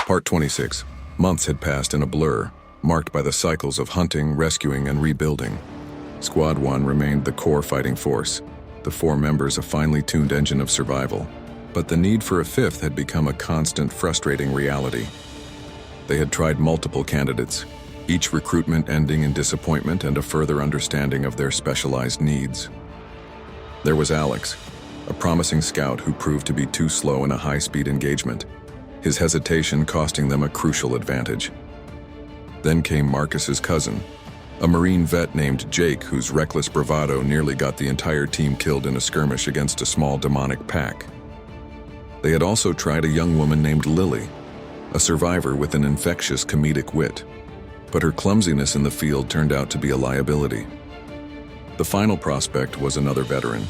Part 26. Months had passed in a blur, marked by the cycles of hunting, rescuing, and rebuilding. Squad 1 remained the core fighting force, the 4 members a finely tuned engine of survival. But the need for a 5th had become a constant, frustrating reality. They had tried multiple candidates, each recruitment ending in disappointment and a further understanding of their specialized needs. There was Alex, a promising scout who proved to be too slow in a high-speed engagement, his hesitation costing them a crucial advantage. Then came Marcus's cousin, a Marine vet named Jake whose reckless bravado nearly got the entire team killed in a skirmish against a small demonic pack. They had also tried a young woman named Lily, a survivor with an infectious comedic wit, but her clumsiness in the field turned out to be a liability. The final prospect was another veteran,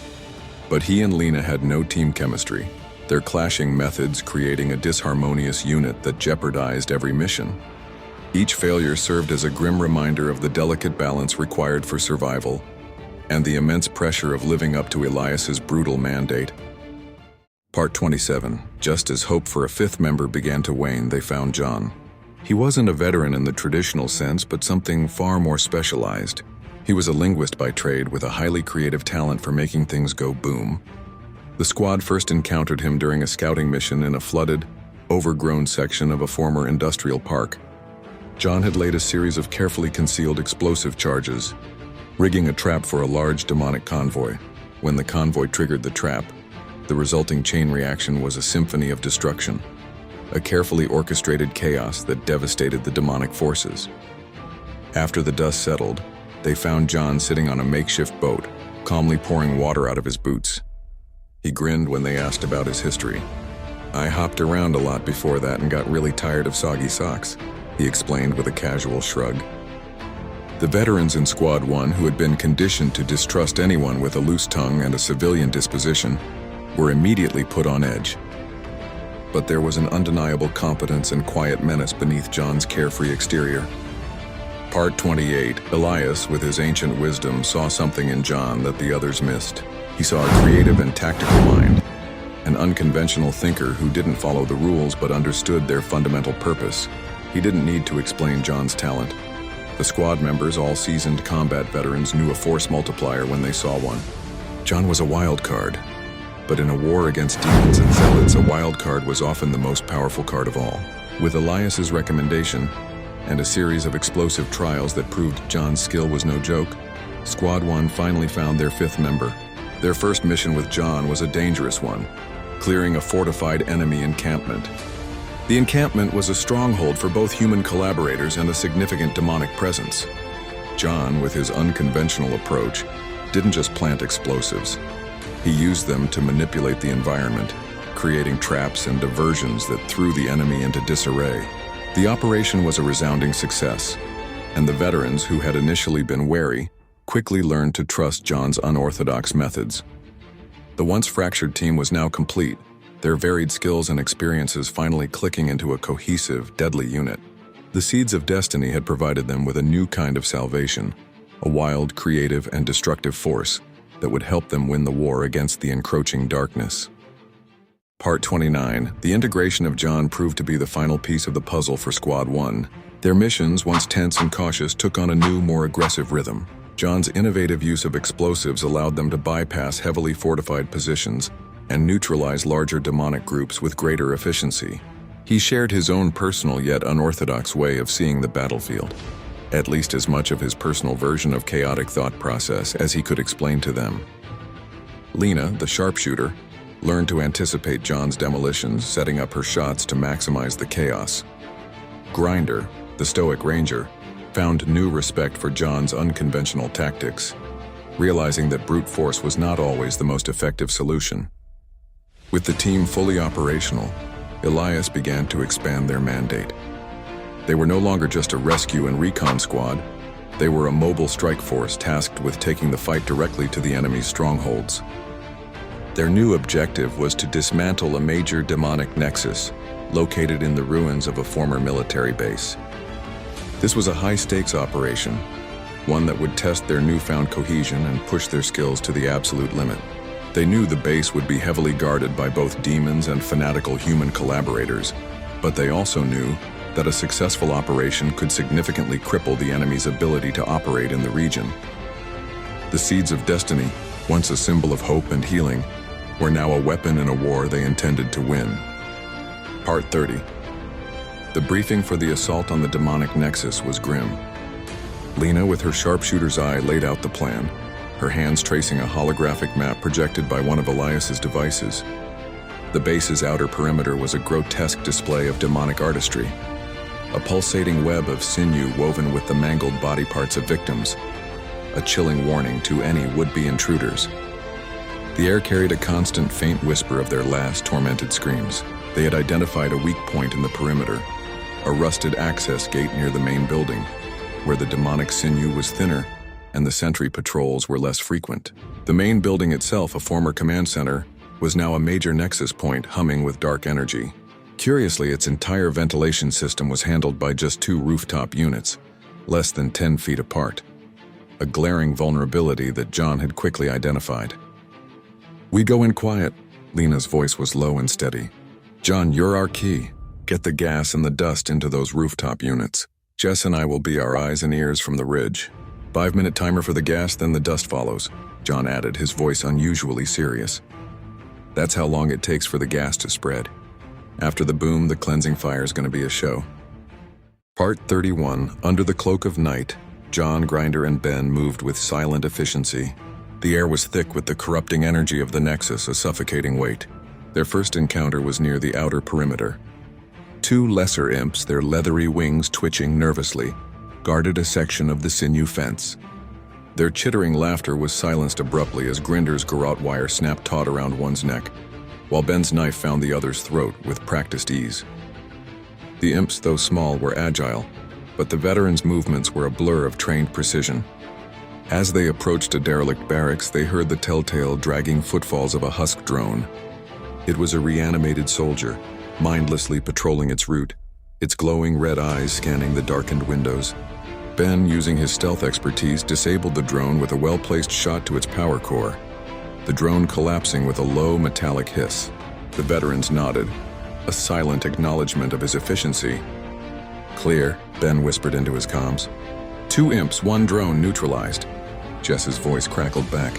but he and Lena had no team chemistry, their clashing methods creating a disharmonious unit that jeopardized every mission. Each failure served as a grim reminder of the delicate balance required for survival and the immense pressure of living up to Elias's brutal mandate. Part 27. Just as hope for a 5th member began to wane, they found John. He wasn't a veteran in the traditional sense, but something far more specialized. He was a linguist by trade with a highly creative talent for making things go boom. The squad first encountered him during a scouting mission in a flooded, overgrown section of a former industrial park. John had laid a series of carefully concealed explosive charges, rigging a trap for a large demonic convoy. When the convoy triggered the trap, the resulting chain reaction was a symphony of destruction, a carefully orchestrated chaos that devastated the demonic forces. After the dust settled, they found John sitting on a makeshift boat, calmly pouring water out of his boots. He grinned when they asked about his history. "I hopped around a lot before that and got really tired of soggy socks," he explained with a casual shrug. The veterans in Squad 1, who had been conditioned to distrust anyone with a loose tongue and a civilian disposition, were immediately put on edge. But there was an undeniable competence and quiet menace beneath John's carefree exterior. Part 28. Elias, with his ancient wisdom, saw something in John that the others missed. He saw a creative and tactical mind, an unconventional thinker who didn't follow the rules but understood their fundamental purpose. He didn't need to explain John's talent. The squad members, all seasoned combat veterans, knew a force multiplier when they saw one. John was a wild card, but in a war against demons and zealots, a wild card was often the most powerful card of all. With Elias's recommendation, and a series of explosive trials that proved John's skill was no joke, Squad 1 finally found their 5th member. Their first mission with John was a dangerous one, clearing a fortified enemy encampment. The encampment was a stronghold for both human collaborators and a significant demonic presence. John, with his unconventional approach, didn't just plant explosives. He used them to manipulate the environment, creating traps and diversions that threw the enemy into disarray. The operation was a resounding success, and the veterans, who had initially been wary, quickly learned to trust John's unorthodox methods. The once fractured team was now complete, their varied skills and experiences finally clicking into a cohesive, deadly unit. The seeds of destiny had provided them with a new kind of salvation, a wild, creative, and destructive force that would help them win the war against the encroaching darkness. Part 29. The integration of John proved to be the final piece of the puzzle for Squad 1. Their missions, once tense and cautious, took on a new, more aggressive rhythm. John's innovative use of explosives allowed them to bypass heavily fortified positions and neutralize larger demonic groups with greater efficiency. He shared his own personal yet unorthodox way of seeing the battlefield, at least as much of his personal version of chaotic thought process as he could explain to them. Lena, the sharpshooter, learned to anticipate John's demolitions, setting up her shots to maximize the chaos. Grinder, the stoic ranger, found new respect for John's unconventional tactics, realizing that brute force was not always the most effective solution. With the team fully operational, Elias began to expand their mandate. They were no longer just a rescue and recon squad, they were a mobile strike force tasked with taking the fight directly to the enemy's strongholds. Their new objective was to dismantle a major demonic nexus located in the ruins of a former military base. This was a high-stakes operation, one that would test their newfound cohesion and push their skills to the absolute limit. They knew the base would be heavily guarded by both demons and fanatical human collaborators, But they also knew that a successful operation could significantly cripple the enemy's ability to operate in the region. The seeds of destiny, once a symbol of hope and healing, were now a weapon in a war they intended to win. Part 30. The briefing for the assault on the demonic nexus was grim. Lena, with her sharpshooter's eye, laid out the plan, her hands tracing a holographic map projected by one of Elias's devices. The base's outer perimeter was a grotesque display of demonic artistry, a pulsating web of sinew woven with the mangled body parts of victims, a chilling warning to any would-be intruders. The air carried a constant faint whisper of their last tormented screams. They had identified a weak point in the perimeter, a rusted access gate near the main building, where the demonic sinew was thinner and the sentry patrols were less frequent. The main building itself, a former command center, was now a major nexus point humming with dark energy. Curiously, its entire ventilation system was handled by just 2 rooftop units, less than 10 feet apart, a glaring vulnerability that John had quickly identified. "We go in quiet," Lena's voice was low and steady. "John, you're our key. Get the gas and the dust into those rooftop units. Jess and I will be our eyes and ears from the ridge. 5-minute timer for the gas, then the dust follows," John added, his voice unusually serious. "That's how long it takes for the gas to spread. After the boom, the cleansing fire is going to be a show." Part 31. Under the cloak of night, John, Grinder, and Ben moved with silent efficiency. The air was thick with the corrupting energy of the nexus, a suffocating weight. Their first encounter was near the outer perimeter. 2 lesser imps, their leathery wings twitching nervously, guarded a section of the sinew fence. Their chittering laughter was silenced abruptly as Grinder's garrote wire snapped taut around one's neck, while Ben's knife found the other's throat with practiced ease. The imps, though small, were agile, but the veterans' movements were a blur of trained precision. As they approached a derelict barracks, they heard the telltale dragging footfalls of a husk drone. It was a reanimated soldier, mindlessly patrolling its route, its glowing red eyes scanning the darkened windows. Ben, using his stealth expertise, disabled the drone with a well-placed shot to its power core, the drone collapsing with a low metallic hiss. The veterans nodded, a silent acknowledgement of his efficiency. "Clear," Ben whispered into his comms. 2 imps, 1 drone neutralized. Jess's voice crackled back.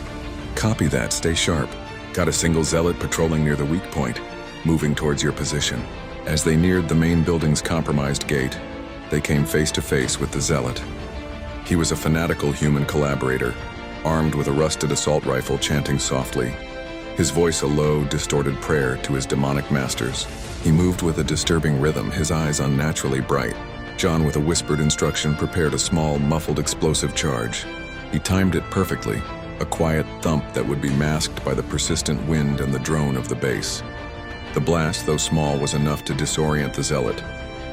"Copy that, stay sharp. Got a single zealot patrolling near the weak point, moving towards your position." As they neared the main building's compromised gate, they came face to face with the zealot. He was a fanatical human collaborator, armed with a rusted assault rifle, chanting softly, his voice a low, distorted prayer to his demonic masters. He moved with a disturbing rhythm, his eyes unnaturally bright. John, with a whispered instruction, prepared a small, muffled explosive charge. He timed it perfectly, a quiet thump that would be masked by the persistent wind and the drone of the base. The blast, though small, was enough to disorient the zealot,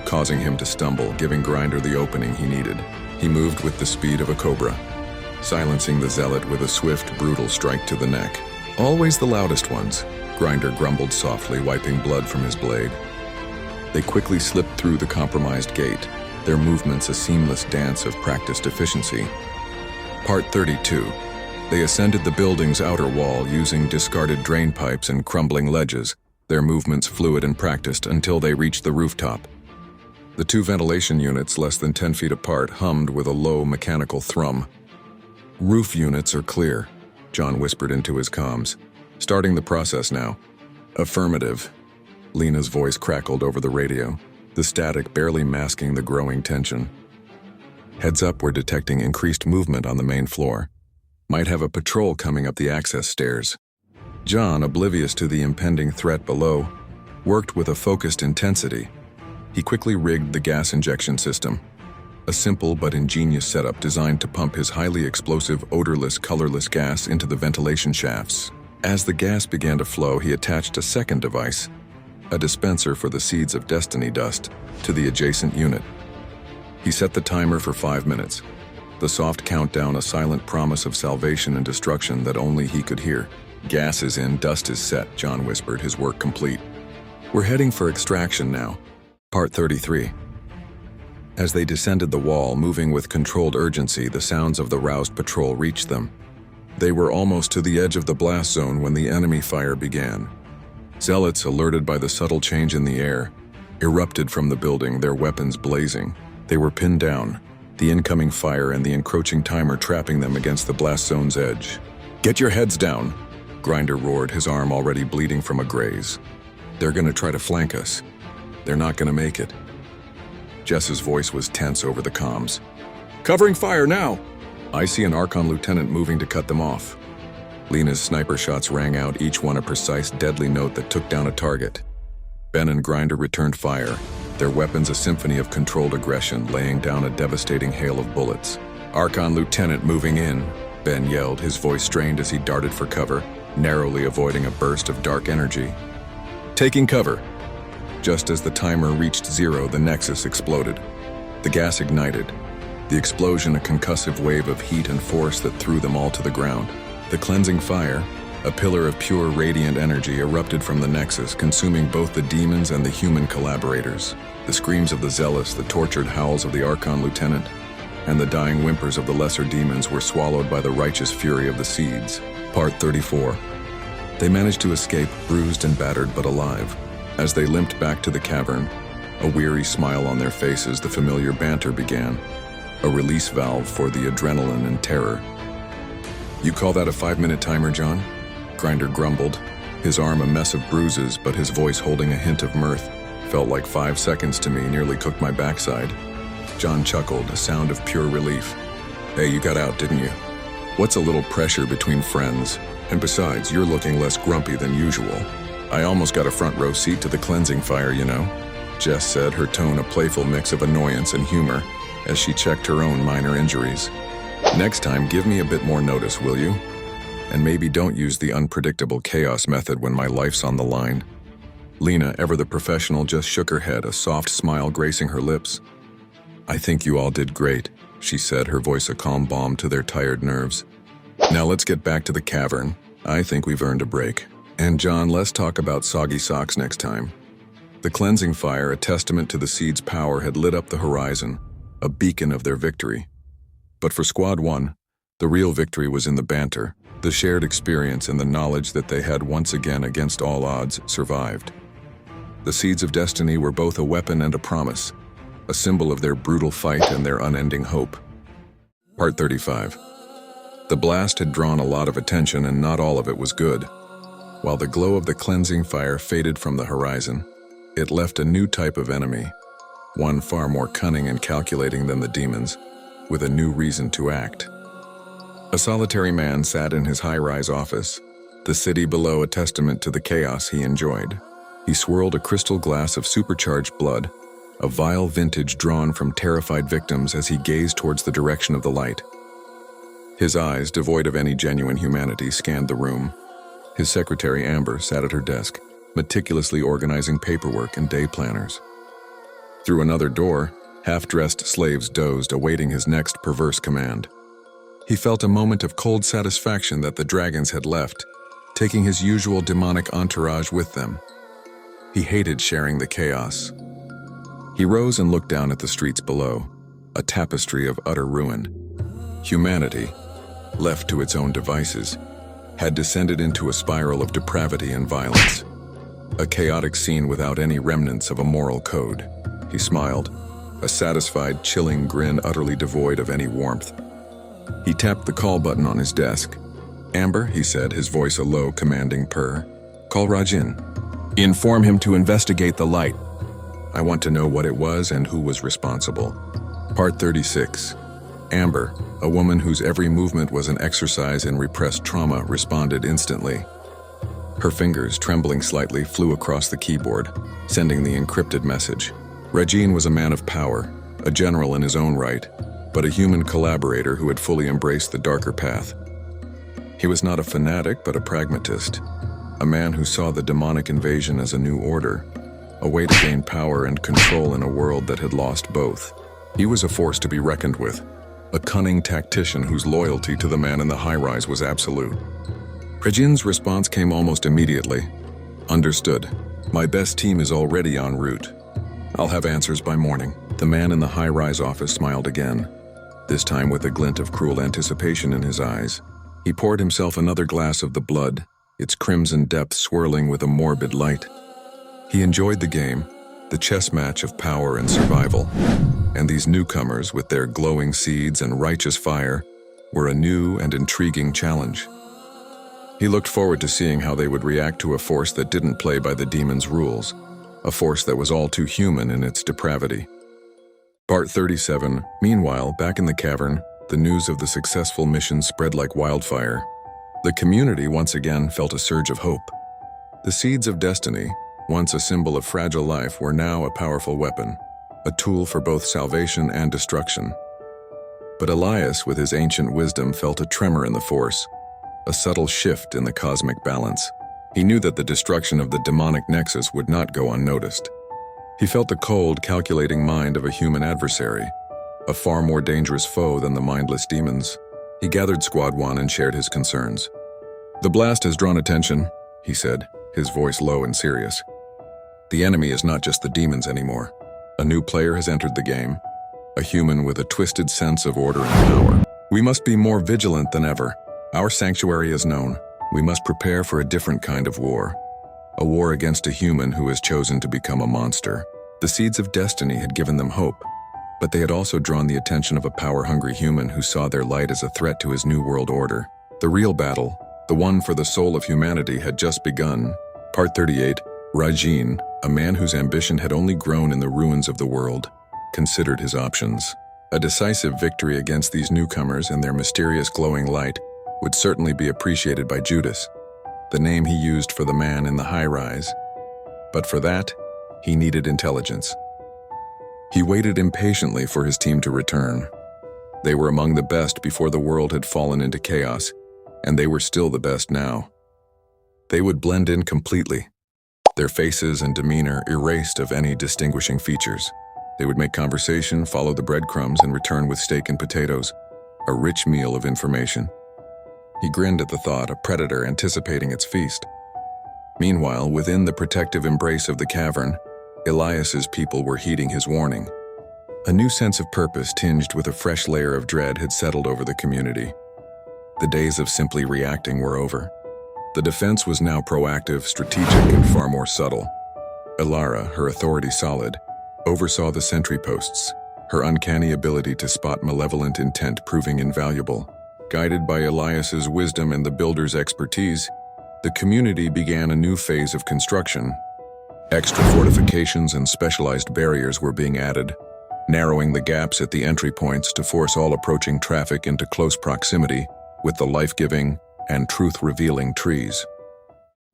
causing him to stumble, giving Grinder the opening he needed. He moved with the speed of a cobra, silencing the zealot with a swift, brutal strike to the neck. "Always the loudest ones," Grinder grumbled softly, wiping blood from his blade. They quickly slipped through the compromised gate, their movements a seamless dance of practiced efficiency. Part 32. They ascended the building's outer wall using discarded drain pipes and crumbling ledges, their movements fluid and practiced until they reached the rooftop. The 2 ventilation units, less than 10 feet apart, hummed with a low mechanical thrum. "Roof units are clear," John whispered into his comms. "Starting the process now." "Affirmative." Lena's voice crackled over the radio, the static barely masking the growing tension. "Heads up, we're detecting increased movement on the main floor. Might have a patrol coming up the access stairs." John, oblivious to the impending threat below, worked with a focused intensity. He quickly rigged the gas injection system, a simple but ingenious setup designed to pump his highly explosive, odorless, colorless gas into the ventilation shafts. As the gas began to flow, he attached a second device, a dispenser for the seeds of destiny dust, to the adjacent unit. He set the timer for 5 minutes, the soft countdown a silent promise of salvation and destruction that only he could hear. "Gas is in, dust is set," John whispered, his work complete. "We're heading for extraction now." Part 33. As they descended the wall, moving with controlled urgency, the sounds of the roused patrol reached them. They were almost to the edge of the blast zone when the enemy fire began. Zealots, alerted by the subtle change in the air, erupted from the building, their weapons blazing. They were pinned down, the incoming fire and the encroaching timer trapping them against the blast zone's edge. "Get your heads down!" Grinder roared, his arm already bleeding from a graze. "They're gonna try to flank us. They're not gonna make it." Jess's voice was tense over the comms. "Covering fire now!" "I see an Archon lieutenant moving to cut them off." Lena's sniper shots rang out, each one a precise, deadly note that took down a target. Ben and Grinder returned fire, their weapons a symphony of controlled aggression, laying down a devastating hail of bullets. "Archon lieutenant moving in," Ben yelled, his voice strained as he darted for cover, narrowly avoiding a burst of dark energy. "Taking cover." Just as the timer reached 0, the nexus exploded. The gas ignited. The explosion, a concussive wave of heat and force that threw them all to the ground. The cleansing fire, a pillar of pure radiant energy, erupted from the nexus, consuming both the demons and the human collaborators. The screams of the zealous, the tortured howls of the Archon lieutenant, and the dying whimpers of the lesser demons were swallowed by the righteous fury of the seeds. Part 34. They managed to escape, bruised and battered but alive. As they limped back to the cavern, a weary smile on their faces, the familiar banter began. A release valve for the adrenaline and terror. "You call that a 5-minute timer, John?" Grinder grumbled, his arm a mess of bruises, but his voice holding a hint of mirth. "Felt like 5 seconds to me, nearly cooked my backside." John chuckled, a sound of pure relief. "Hey, you got out, didn't you? What's a little pressure between friends? And besides, you're looking less grumpy than usual. I almost got a front row seat to the cleansing fire, you know," Jess said, her tone a playful mix of annoyance and humor, as she checked her own minor injuries. "Next time, give me a bit more notice, will you? And maybe don't use the unpredictable chaos method when my life's on the line." Lena, ever the professional, just shook her head, a soft smile gracing her lips. "I think you all did great," she said, her voice a calm balm to their tired nerves. "Now let's get back to the cavern. I think we've earned a break. And John, let's talk about soggy socks next time." The cleansing fire, a testament to the seed's power, had lit up the horizon, a beacon of their victory. But for Squad 1, the real victory was in the banter, the shared experience, and the knowledge that they had once again, against all odds, survived. The seeds of destiny were both a weapon and a promise, a symbol of their brutal fight and their unending hope. Part 35. The blast had drawn a lot of attention, and not all of it was good. While the glow of the cleansing fire faded from the horizon, it left a new type of enemy, one far more cunning and calculating than the demons, with a new reason to act. A solitary man sat in his high-rise office, the city below a testament to the chaos he enjoyed. He swirled a crystal glass of supercharged blood, a vile vintage drawn from terrified victims, as he gazed towards the direction of the light. His eyes, devoid of any genuine humanity, scanned the room. His secretary, Amber, sat at her desk, meticulously organizing paperwork and day planners. Through another door, half-dressed slaves dozed, awaiting his next perverse command. He felt a moment of cold satisfaction that the dragons had left, taking his usual demonic entourage with them. He hated sharing the chaos. He rose and looked down at the streets below, a tapestry of utter ruin. Humanity, left to its own devices, had descended into a spiral of depravity and violence. A chaotic scene without any remnants of a moral code. He smiled, a satisfied, chilling grin utterly devoid of any warmth. He tapped the call button on his desk. "Amber," he said, his voice a low, commanding purr. "Call Rajin. Inform him to investigate the light. I want to know what it was and who was responsible." Part 36. Amber, a woman whose every movement was an exercise in repressed trauma, responded instantly. Her fingers, trembling slightly, flew across the keyboard, sending the encrypted message. Rajin was a man of power, a general in his own right, but a human collaborator who had fully embraced the darker path. He was not a fanatic, but a pragmatist, a man who saw the demonic invasion as a new order, a way to gain power and control in a world that had lost both. He was a force to be reckoned with, a cunning tactician whose loyalty to the man in the high-rise was absolute. Rajin's response came almost immediately. "Understood. My best team is already en route. I'll have answers by morning." The man in the high-rise office smiled again, this time with a glint of cruel anticipation in his eyes. He poured himself another glass of the blood, its crimson depths swirling with a morbid light. He enjoyed the game, the chess match of power and survival. And these newcomers, with their glowing seeds and righteous fire, were a new and intriguing challenge. He looked forward to seeing how they would react to a force that didn't play by the demon's rules, a force that was all too human in its depravity. Part 37. Meanwhile, back in the cavern, the news of the successful mission spread like wildfire. The community once again felt a surge of hope. The seeds of destiny, once a symbol of fragile life, were now a powerful weapon, a tool for both salvation and destruction. But Elias, with his ancient wisdom, felt a tremor in the force, a subtle shift in the cosmic balance. He knew that the destruction of the demonic nexus would not go unnoticed. He felt the cold, calculating mind of a human adversary, a far more dangerous foe than the mindless demons. He gathered Squad 1 and shared his concerns. "The blast has drawn attention," he said, his voice low and serious. "The enemy is not just the demons anymore. A new player has entered the game, a human with a twisted sense of order and power. We must be more vigilant than ever. Our sanctuary is known. We must prepare for a different kind of war. A war against a human who has chosen to become a monster." The seeds of destiny had given them hope, but they had also drawn the attention of a power-hungry human who saw their light as a threat to his new world order. The real battle, the one for the soul of humanity, had just begun. Part 38. Rajin, a man whose ambition had only grown in the ruins of the world, considered his options. A decisive victory against these newcomers and their mysterious glowing light would certainly be appreciated by Judas, the name he used for the man in the high-rise. But for that, he needed intelligence. He waited impatiently for his team to return. They were among the best before the world had fallen into chaos, and they were still the best now. They would blend in completely, their faces and demeanor erased of any distinguishing features. They would make conversation, follow the breadcrumbs, and return with steak and potatoes, a rich meal of information. He grinned at the thought, a predator anticipating its feast. Meanwhile, within the protective embrace of the cavern, Elias's people were heeding his warning. A new sense of purpose, tinged with a fresh layer of dread, had settled over the community. The days of simply reacting were over. The defense was now proactive, strategic, and far more subtle. Elara, her authority solid, oversaw the sentry posts, her uncanny ability to spot malevolent intent proving invaluable. Guided by Elias's wisdom and the builder's expertise, the community began a new phase of construction. Extra fortifications and specialized barriers were being added, narrowing the gaps at the entry points to force all approaching traffic into close proximity with the life-giving and truth-revealing trees.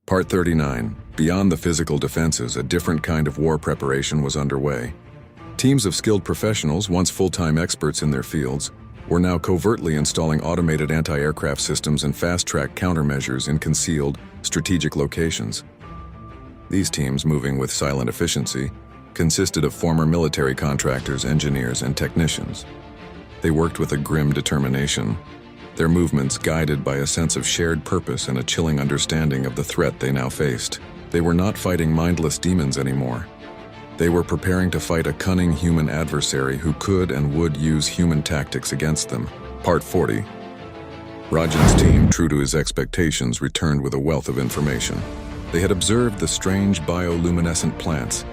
Part 39. Beyond the physical defenses, a different kind of war preparation was underway. Teams of skilled professionals, once full-time experts in their fields, were now covertly installing automated anti-aircraft systems and fast-track countermeasures in concealed, strategic locations. These teams, moving with silent efficiency, consisted of former military contractors, engineers, and technicians. They worked with a grim determination, their movements guided by a sense of shared purpose and a chilling understanding of the threat they now faced. They were not fighting mindless demons anymore. They were preparing to fight a cunning human adversary who could and would use human tactics against them. Part 40. Rajin's team, true to his expectations, returned with a wealth of information. They had observed the strange bioluminescent plants,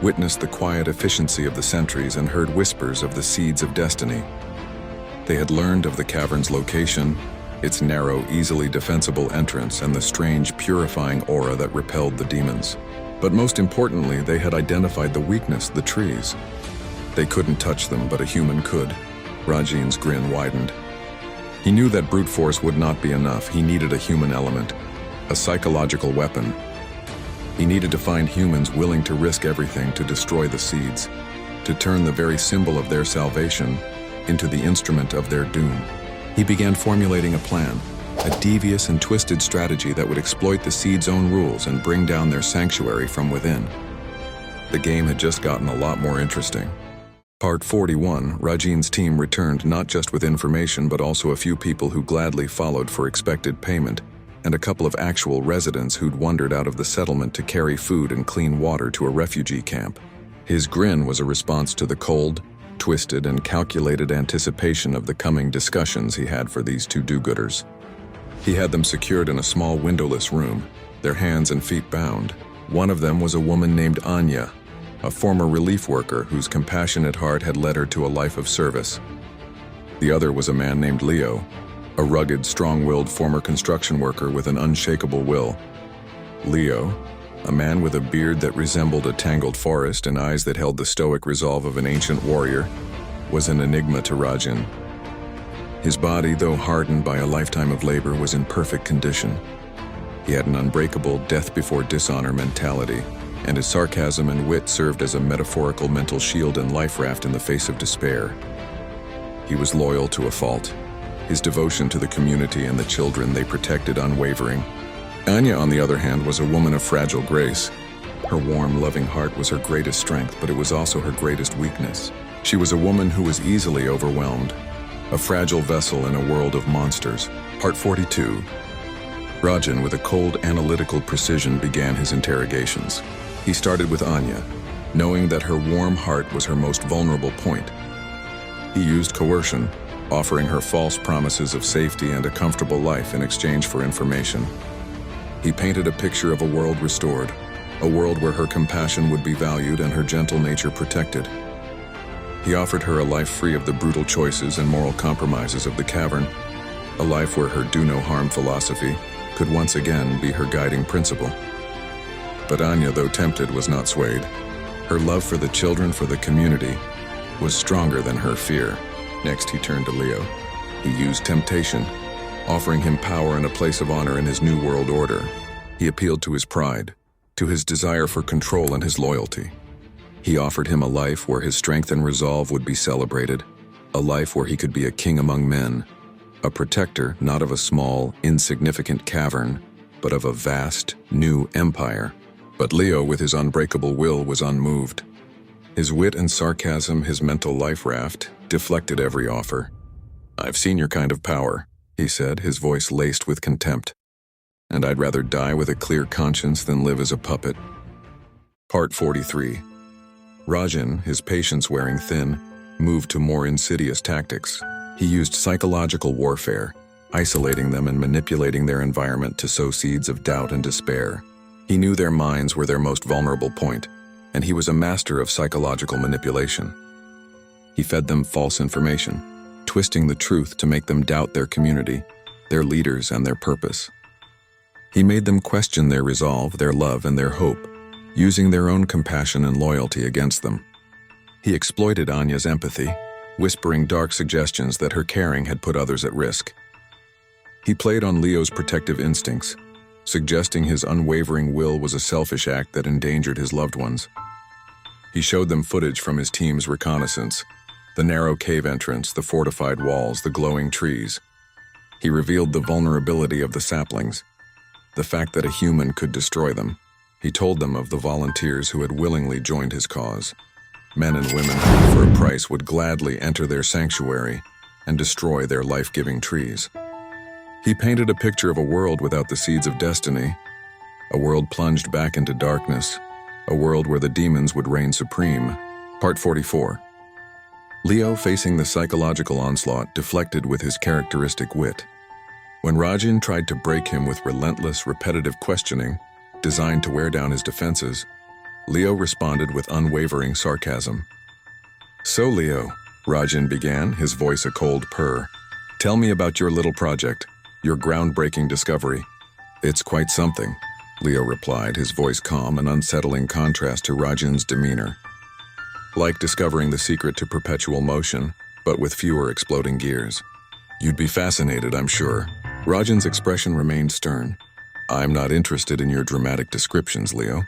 witnessed the quiet efficiency of the sentries, and heard whispers of the seeds of destiny. They had learned of the cavern's location, its narrow, easily defensible entrance, and the strange, purifying aura that repelled the demons. But most importantly, they had identified the weakness, the trees. They couldn't touch them, but a human could. Rajin's grin widened. He knew that brute force would not be enough. He needed a human element, a psychological weapon. He needed to find humans willing to risk everything to destroy the seeds, to turn the very symbol of their salvation into the instrument of their doom. He began formulating a plan, a devious and twisted strategy that would exploit the seed's own rules and bring down their sanctuary from within. The game had just gotten a lot more interesting. Part 41. Rajin's team returned not just with information but also a few people who gladly followed for expected payment, and a couple of actual residents who'd wandered out of the settlement to carry food and clean water to a refugee camp. His grin was a response to the cold, twisted, and calculated anticipation of the coming discussions he had for these two do-gooders. He had them secured in a small windowless room, their hands and feet bound. One of them was a woman named Anya, a former relief worker whose compassionate heart had led her to a life of service. The other was a man named Leo, a rugged, strong-willed former construction worker with an unshakable will. Leo, a man with a beard that resembled a tangled forest and eyes that held the stoic resolve of an ancient warrior, was an enigma to Rajin. His body, though hardened by a lifetime of labor, was in perfect condition. He had an unbreakable death-before-dishonor mentality, and his sarcasm and wit served as a metaphorical mental shield and life raft in the face of despair. He was loyal to a fault, his devotion to the community and the children they protected unwavering. Anya, on the other hand, was a woman of fragile grace. Her warm, loving heart was her greatest strength, but it was also her greatest weakness. She was a woman who was easily overwhelmed, a fragile vessel in a world of monsters. Part 42. Rajin, with a cold, analytical precision, began his interrogations. He started with Anya, knowing that her warm heart was her most vulnerable point. He used coercion, offering her false promises of safety and a comfortable life in exchange for information. He painted a picture of a world restored, a world where her compassion would be valued and her gentle nature protected. He offered her a life free of the brutal choices and moral compromises of the cavern, a life where her do-no-harm philosophy could once again be her guiding principle. But Anya, though tempted, was not swayed. Her love for the children, for the community, was stronger than her fear. Next, he turned to Leo. He used temptation, offering him power and a place of honor in his new world order. He appealed to his pride, to his desire for control and his loyalty. He offered him a life where his strength and resolve would be celebrated, a life where he could be a king among men, a protector not of a small, insignificant cavern, but of a vast, new empire. But Leo, with his unbreakable will, was unmoved. His wit and sarcasm, his mental life raft, deflected every offer. "I've seen your kind of power," he said, his voice laced with contempt. "And I'd rather die with a clear conscience than live as a puppet." Part 43. Rajin, his patience wearing thin, moved to more insidious tactics. He used psychological warfare, isolating them and manipulating their environment to sow seeds of doubt and despair. He knew their minds were their most vulnerable point, and he was a master of psychological manipulation. He fed them false information, twisting the truth to make them doubt their community, their leaders, and their purpose. He made them question their resolve, their love, and their hope, using their own compassion and loyalty against them. He exploited Anya's empathy, whispering dark suggestions that her caring had put others at risk. He played on Leo's protective instincts, suggesting his unwavering will was a selfish act that endangered his loved ones. He showed them footage from his team's reconnaissance, the narrow cave entrance, the fortified walls, the glowing trees. He revealed the vulnerability of the saplings, the fact that a human could destroy them. He told them of the volunteers who had willingly joined his cause, men and women who, for a price, would gladly enter their sanctuary and destroy their life-giving trees. He painted a picture of a world without the seeds of destiny, a world plunged back into darkness, a world where the demons would reign supreme. Part 44. Leo, facing the psychological onslaught, deflected with his characteristic wit. When Rajin tried to break him with relentless, repetitive questioning, designed to wear down his defenses, Leo responded with unwavering sarcasm. "So, Leo," Rajin began, his voice a cold purr, "tell me about your little project, your groundbreaking discovery." "It's quite something," Leo replied, his voice calm, an unsettling contrast to Rajin's demeanor. "Like discovering the secret to perpetual motion, but with fewer exploding gears. You'd be fascinated, I'm sure." Rajin's expression remained stern. "I'm not interested in your dramatic descriptions, Leo.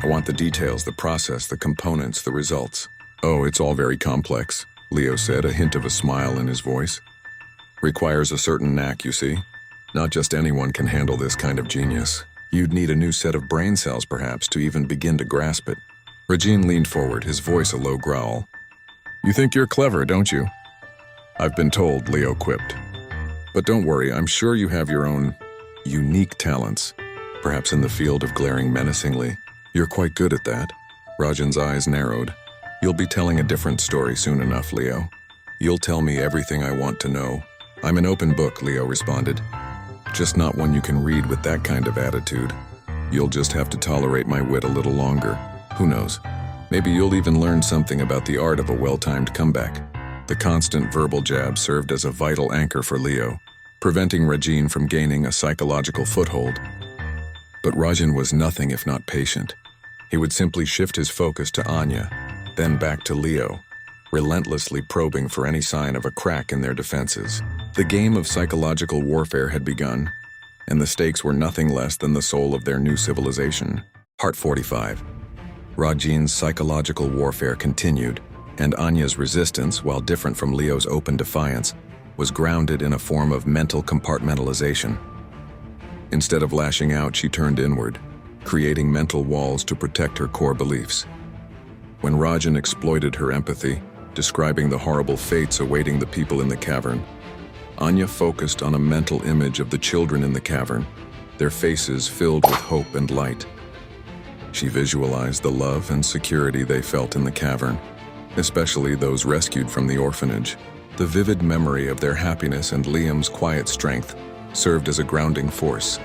I want the details, the process, the components, the results." "Oh, it's all very complex," Leo said, a hint of a smile in his voice. "Requires a certain knack, you see. Not just anyone can handle this kind of genius. You'd need a new set of brain cells, perhaps, to even begin to grasp it." Rajin leaned forward, his voice a low growl. "You think you're clever, don't you?" "I've been told," Leo quipped. "But don't worry, I'm sure you have your own unique talents, perhaps in the field of glaring menacingly. You're quite good at that." Rajin's eyes narrowed. "You'll be telling a different story soon enough, Leo. You'll tell me everything I want to know." "I'm an open book," Leo responded. "Just not one you can read with that kind of attitude. You'll just have to tolerate my wit a little longer. Who knows? Maybe you'll even learn something about the art of a well-timed comeback. The constant verbal jab served as a vital anchor for Leo, preventing Rajin from gaining a psychological foothold. But Rajin was nothing if not patient. He would simply shift his focus to Anya, then back to Leo, relentlessly probing for any sign of a crack in their defenses. The game of psychological warfare had begun, and the stakes were nothing less than the soul of their new civilization. Part 45. Rajin's psychological warfare continued, and Anya's resistance, while different from Leo's open defiance, was grounded in a form of mental compartmentalization. Instead of lashing out, she turned inward, creating mental walls to protect her core beliefs. When Rajin exploited her empathy, describing the horrible fates awaiting the people in the cavern, Anya focused on a mental image of the children in the cavern, their faces filled with hope and light. She visualized the love and security they felt in the cavern, especially those rescued from the orphanage. The vivid memory of their happiness and Liam's quiet strength served as a grounding force,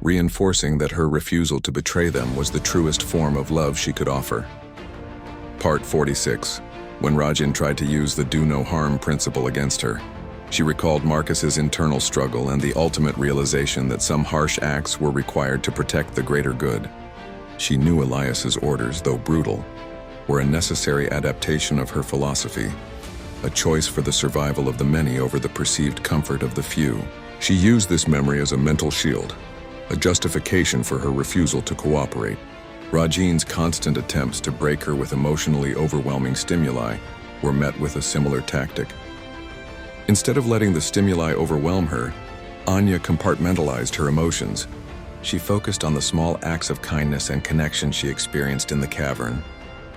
reinforcing that her refusal to betray them was the truest form of love she could offer. Part 46. When Rajin tried to use the do-no-harm principle against her, she recalled Marcus's internal struggle and the ultimate realization that some harsh acts were required to protect the greater good. She knew Elias's orders, though brutal, were a necessary adaptation of her philosophy, a choice for the survival of the many over the perceived comfort of the few. She used this memory as a mental shield, a justification for her refusal to cooperate. Rajin's constant attempts to break her with emotionally overwhelming stimuli were met with a similar tactic. Instead of letting the stimuli overwhelm her, Anya compartmentalized her emotions. She focused on the small acts of kindness and connection she experienced in the cavern,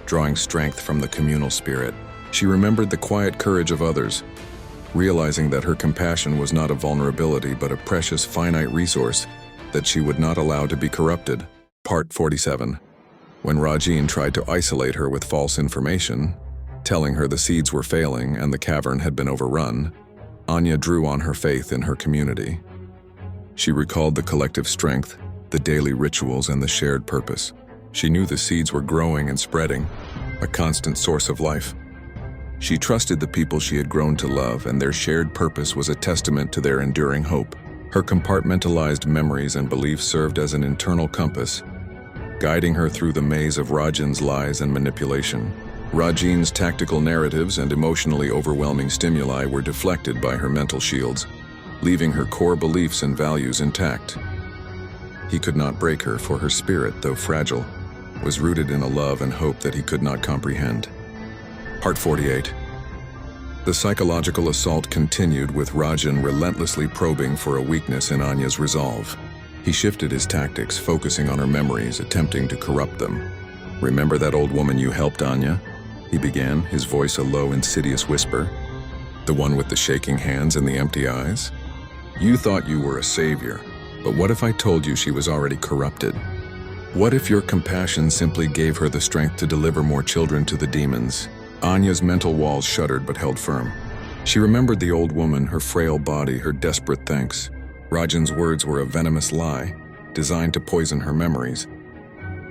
drawing strength from the communal spirit. She remembered the quiet courage of others, realizing that her compassion was not a vulnerability but a precious finite resource that she would not allow to be corrupted. Part 47. When Rajin tried to isolate her with false information, telling her the seeds were failing and the cavern had been overrun, Anya drew on her faith in her community. She recalled the collective strength, the daily rituals, and the shared purpose. She knew the seeds were growing and spreading, a constant source of life. She trusted the people she had grown to love, and their shared purpose was a testament to their enduring hope. Her compartmentalized memories and beliefs served as an internal compass, guiding her through the maze of Rajin's lies and manipulation. Rajin's tactical narratives and emotionally overwhelming stimuli were deflected by her mental shields, leaving her core beliefs and values intact. He could not break her, for her spirit, though fragile, was rooted in a love and hope that he could not comprehend. Part 48. The psychological assault continued, with Rajin relentlessly probing for a weakness in Anya's resolve. He shifted his tactics, focusing on her memories, attempting to corrupt them. "Remember that old woman you helped, Anya?" he began, his voice a low, insidious whisper. "The one with the shaking hands and the empty eyes? You thought you were a savior, but what if I told you she was already corrupted? What if your compassion simply gave her the strength to deliver more children to the demons?" Anya's mental walls shuddered but held firm. She remembered the old woman, her frail body, her desperate thanks. Rajin's words were a venomous lie, designed to poison her memories.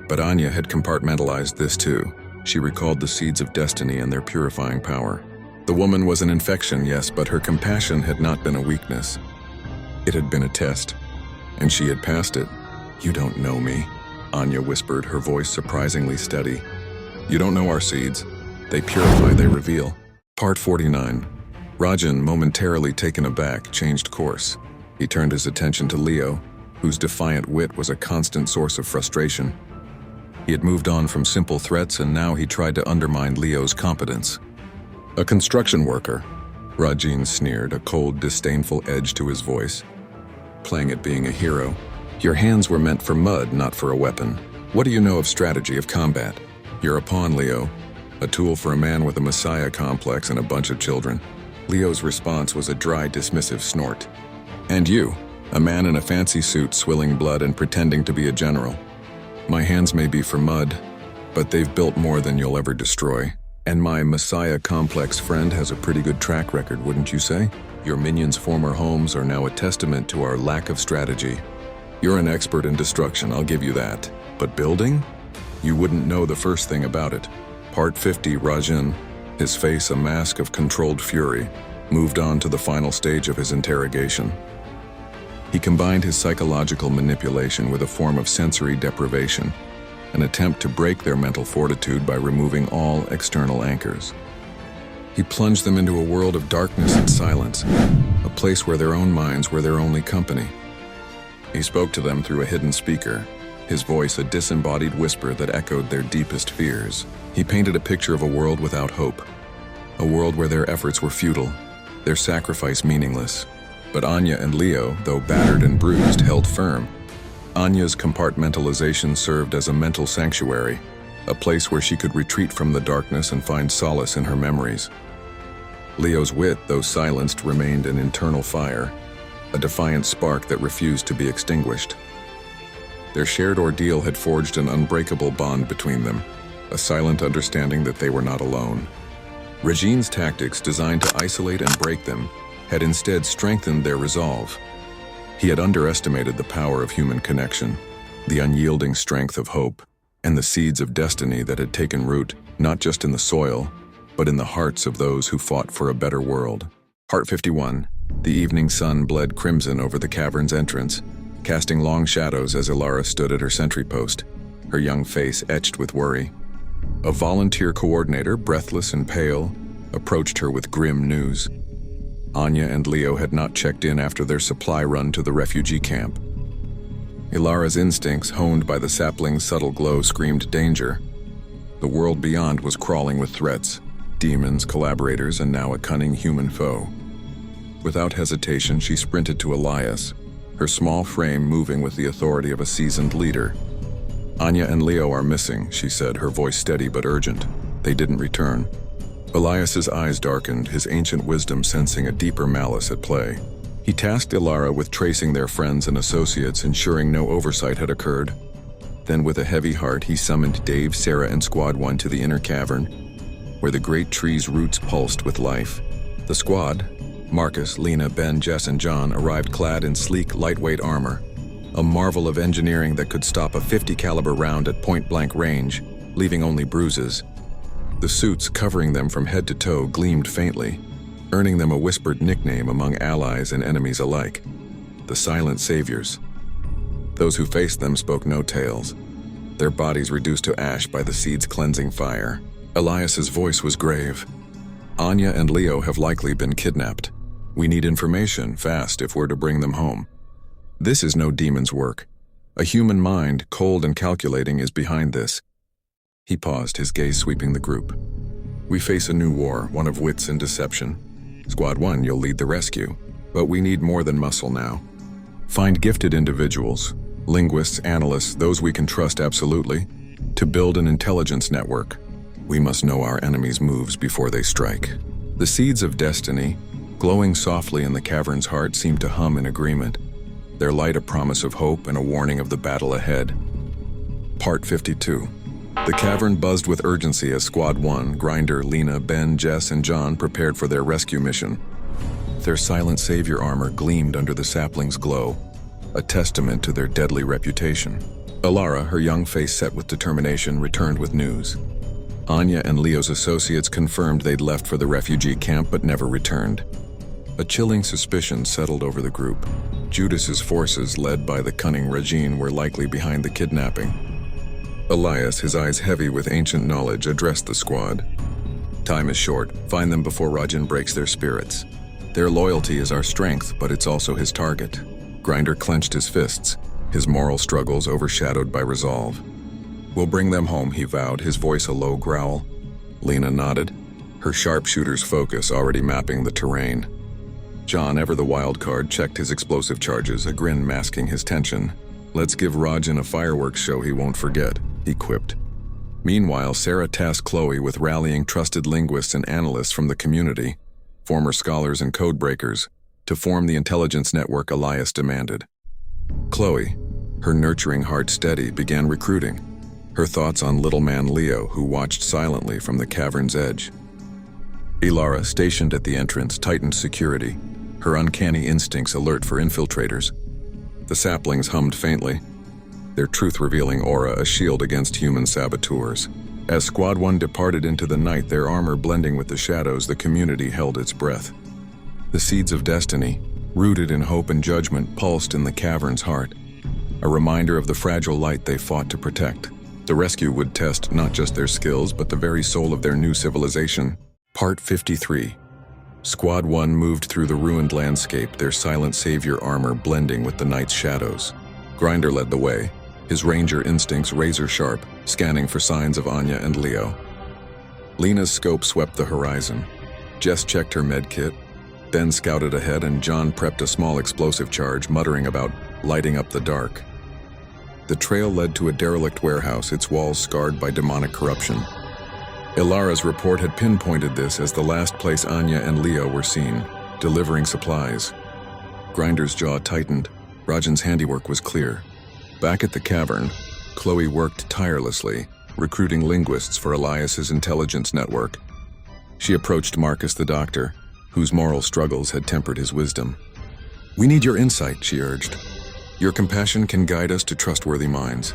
But Anya had compartmentalized this too. She recalled the seeds of destiny and their purifying power. The woman was an infection, yes, but her compassion had not been a weakness. It had been a test, and she had passed it. "You don't know me," Anya whispered, her voice surprisingly steady. "You don't know our seeds. They purify, they reveal." Part 49. Rajin, momentarily taken aback, changed course. He turned his attention to Leo, whose defiant wit was a constant source of frustration. He had moved on from simple threats, and now he tried to undermine Leo's competence. "A construction worker," Rajin sneered, a cold, disdainful edge to his voice, playing at being a hero. "Your hands were meant for mud, not for a weapon. What do you know of strategy of combat? You're a pawn, Leo. A tool for a man with a messiah complex and a bunch of children." Leo's response was a dry, dismissive snort. "And you, a man in a fancy suit swilling blood and pretending to be a general. My hands may be for mud, but they've built more than you'll ever destroy. And my messiah complex friend has a pretty good track record, wouldn't you say? Your minions' former homes are now a testament to our lack of strategy. You're an expert in destruction, I'll give you that. But building? You wouldn't know the first thing about it." Part 50, Rajin, his face a mask of controlled fury, moved on to the final stage of his interrogation. He combined his psychological manipulation with a form of sensory deprivation, an attempt to break their mental fortitude by removing all external anchors. He plunged them into a world of darkness and silence, a place where their own minds were their only company. He spoke to them through a hidden speaker, his voice a disembodied whisper that echoed their deepest fears. He painted a picture of a world without hope, a world where their efforts were futile, their sacrifice meaningless. But Anya and Leo, though battered and bruised, held firm. Anya's compartmentalization served as a mental sanctuary, a place where she could retreat from the darkness and find solace in her memories. Leo's wit, though silenced, remained an internal fire, a defiant spark that refused to be extinguished. Their shared ordeal had forged an unbreakable bond between them, a silent understanding that they were not alone. Rajin's tactics, designed to isolate and break them, had instead strengthened their resolve. He had underestimated the power of human connection, the unyielding strength of hope, and the seeds of destiny that had taken root not just in the soil, but in the hearts of those who fought for a better world. Part 51. The evening sun bled crimson over the cavern's entrance, casting long shadows as Elias stood at her sentry post, her young face etched with worry. A volunteer coordinator, breathless and pale, approached her with grim news. Anya and Leo had not checked in after their supply run to the refugee camp. Ilara's instincts, honed by the sapling's subtle glow, screamed danger. The world beyond was crawling with threats, demons, collaborators, and now a cunning human foe. Without hesitation, she sprinted to Elias, her small frame moving with the authority of a seasoned leader. Anya and Leo are missing, she said, her voice steady but urgent. They didn't return. Elias's eyes darkened, his ancient wisdom sensing a deeper malice at play. He tasked Ilara with tracing their friends and associates, ensuring no oversight had occurred. Then with a heavy heart, he summoned Dave, Sarah, and Squad 1 to the inner cavern, where the great tree's roots pulsed with life. The squad, Marcus, Lena, Ben, Jess, and John, arrived clad in sleek, lightweight armor, a marvel of engineering that could stop a .50 caliber round at point-blank range, leaving only bruises. The suits covering them from head to toe gleamed faintly, earning them a whispered nickname among allies and enemies alike, the Silent Saviors. Those who faced them spoke no tales, their bodies reduced to ash by the seed's cleansing fire. Elias's voice was grave. Anya and Leo have likely been kidnapped. We need information, fast, if we're to bring them home. This is no demon's work. A human mind, cold and calculating, is behind this. He paused, his gaze sweeping the group. We face a new war, one of wits and deception. Squad 1, you'll lead the rescue. But we need more than muscle now. Find gifted individuals, linguists, analysts, those we can trust absolutely, to build an intelligence network. We must know our enemies' moves before they strike. The seeds of destiny, glowing softly in the cavern's heart, seemed to hum in agreement, their light a promise of hope and a warning of the battle ahead. Part 52. The cavern buzzed with urgency as Squad 1, Grinder, Lena, Ben, Jess, and John prepared for their rescue mission. Their silent savior armor gleamed under the sapling's glow, a testament to their deadly reputation. Ilara, her young face set with determination, returned with news. Anya and Leo's associates confirmed they'd left for the refugee camp but never returned. A chilling suspicion settled over the group. Judas's forces, led by the cunning Rajin, were likely behind the kidnapping. Elias, his eyes heavy with ancient knowledge, addressed the squad. Time is short. Find them before Rajin breaks their spirits. Their loyalty is our strength, but it's also his target. Grinder clenched his fists, his moral struggles overshadowed by resolve. We'll bring them home, he vowed, his voice a low growl. Lena nodded, her sharpshooter's focus already mapping the terrain. John, ever the wild card, checked his explosive charges, a grin masking his tension. Let's give Rajin a fireworks show he won't forget, he quipped. Meanwhile, Sarah tasked Chloe with rallying trusted linguists and analysts from the community, former scholars and codebreakers, to form the intelligence network Elias demanded. Chloe, her nurturing heart steady, began recruiting, her thoughts on little man Leo, who watched silently from the cavern's edge. Ilara, stationed at the entrance, tightened security, her uncanny instincts alert for infiltrators. The saplings hummed faintly, their truth-revealing aura a shield against human saboteurs. As Squad 1 departed into the night, their armor blending with the shadows, the community held its breath. The seeds of destiny, rooted in hope and judgment, pulsed in the cavern's heart, a reminder of the fragile light they fought to protect. The rescue would test not just their skills, but the very soul of their new civilization. Part 53. Squad 1 moved through the ruined landscape, their silent savior armor blending with the night's shadows. Grinder led the way, his ranger instincts razor-sharp, scanning for signs of Anya and Leo. Lena's scope swept the horizon. Jess checked her medkit, then scouted ahead, and John prepped a small explosive charge, muttering about lighting up the dark. The trail led to a derelict warehouse, its walls scarred by demonic corruption. Ilara's report had pinpointed this as the last place Anya and Leo were seen, delivering supplies. Grinder's jaw tightened. Rajin's handiwork was clear. Back at the cavern, Chloe worked tirelessly, recruiting linguists for Elias's intelligence network. She approached Marcus the doctor, whose moral struggles had tempered his wisdom. "We need your insight," she urged. "Your compassion can guide us to trustworthy minds."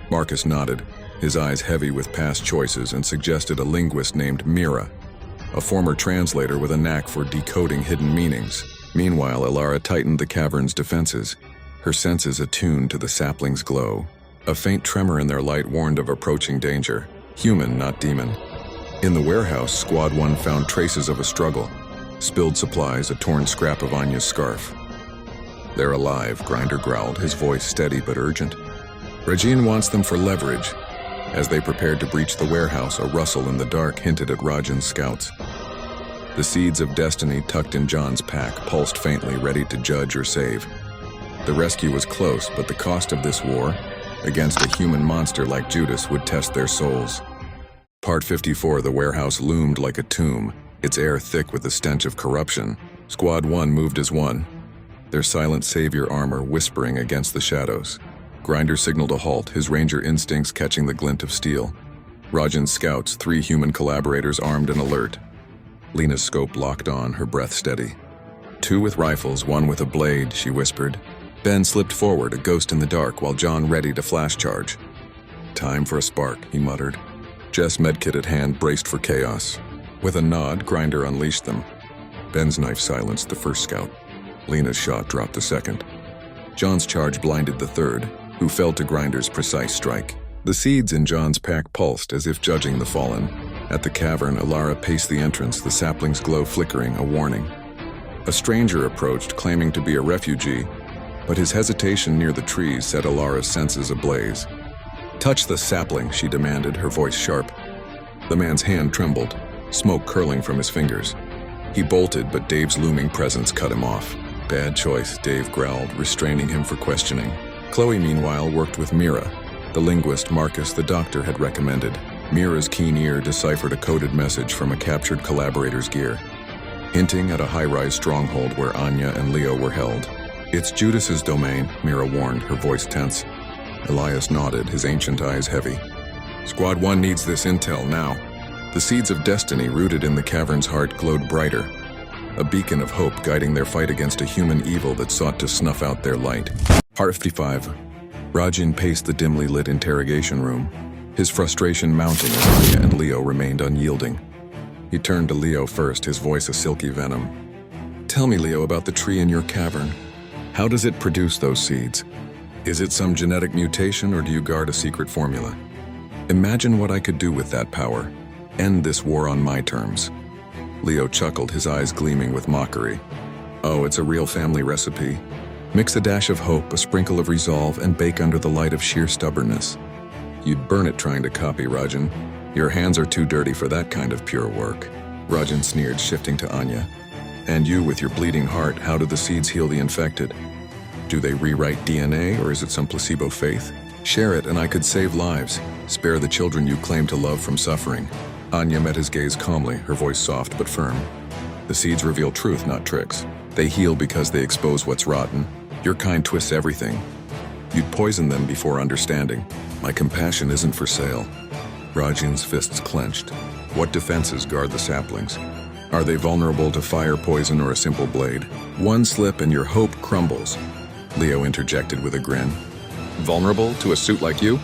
Marcus nodded, his eyes heavy with past choices, and suggested a linguist named Mira, a former translator with a knack for decoding hidden meanings. Meanwhile, Ilara tightened the cavern's defenses, her senses attuned to the sapling's glow. A faint tremor in their light warned of approaching danger, human, not demon. In the warehouse, Squad 1 found traces of a struggle, spilled supplies, a torn scrap of Anya's scarf. "They're alive," Grinder growled, his voice steady but urgent. "Rajin wants them for leverage." As they prepared to breach the warehouse, a rustle in the dark hinted at Rajin's scouts. The seeds of destiny tucked in John's pack pulsed faintly, ready to judge or save. The rescue was close, but the cost of this war, against a human monster like Judas, would test their souls. Part 54. The warehouse loomed like a tomb, its air thick with the stench of corruption. Squad 1 moved as one, their silent savior armor whispering against the shadows. Grinder signaled a halt, his ranger instincts catching the glint of steel. Rajin's scouts, 3 human collaborators armed and alert. Lena's scope locked on, her breath steady. 2 with rifles, 1 with a blade, she whispered. Ben slipped forward, a ghost in the dark, while John readied a flash charge. "Time for a spark," he muttered. Jess, medkit at hand, braced for chaos. With a nod, Grinder unleashed them. Ben's knife silenced the first scout. Lena's shot dropped the second. John's charge blinded the third, who fell to Grinder's precise strike. The seeds in John's pack pulsed as if judging the fallen. At the cavern, Ilara paced the entrance, the sapling's glow flickering, a warning. A stranger approached, claiming to be a refugee, but his hesitation near the trees set Ilara's senses ablaze. "Touch the sapling," she demanded, her voice sharp. The man's hand trembled, smoke curling from his fingers. He bolted, but Dave's looming presence cut him off. "Bad choice," Dave growled, restraining him for questioning. Chloe, meanwhile, worked with Mira, the linguist Marcus the doctor had recommended. Mira's keen ear deciphered a coded message from a captured collaborator's gear, hinting at a high-rise stronghold where Anya and Leo were held. "It's Judas's domain," Mira warned, her voice tense. Elias nodded, his ancient eyes heavy. "Squad 1 needs this intel now." The seeds of destiny rooted in the cavern's heart glowed brighter, a beacon of hope guiding their fight against a human evil that sought to snuff out their light. Part 55. Rajin paced the dimly lit interrogation room, his frustration mounting as Anya and Leo remained unyielding. He turned to Leo first, his voice a silky venom. "Tell me, Leo, about the tree in your cavern. How does it produce those seeds? Is it some genetic mutation, or do you guard a secret formula? Imagine what I could do with that power. End this war on my terms." Leo chuckled, his eyes gleaming with mockery. "Oh, it's a real family recipe. Mix a dash of hope, a sprinkle of resolve, and bake under the light of sheer stubbornness. You'd burn it trying to copy, Rajin. Your hands are too dirty for that kind of pure work." Rajin sneered, shifting to Anya. "And you, with your bleeding heart, how do the seeds heal the infected? Do they rewrite DNA, or is it some placebo faith? Share it, and I could save lives. Spare the children you claim to love from suffering." Anya met his gaze calmly, her voice soft but firm. "The seeds reveal truth, not tricks. They heal because they expose what's rotten. Your kind twists everything. You'd poison them before understanding. My compassion isn't for sale." Rajin's fists clenched. What defenses guard the saplings? Are they vulnerable to fire, poison, or a simple blade? One slip and your hope crumbles. Leo interjected with a grin. "Vulnerable to a suit like you?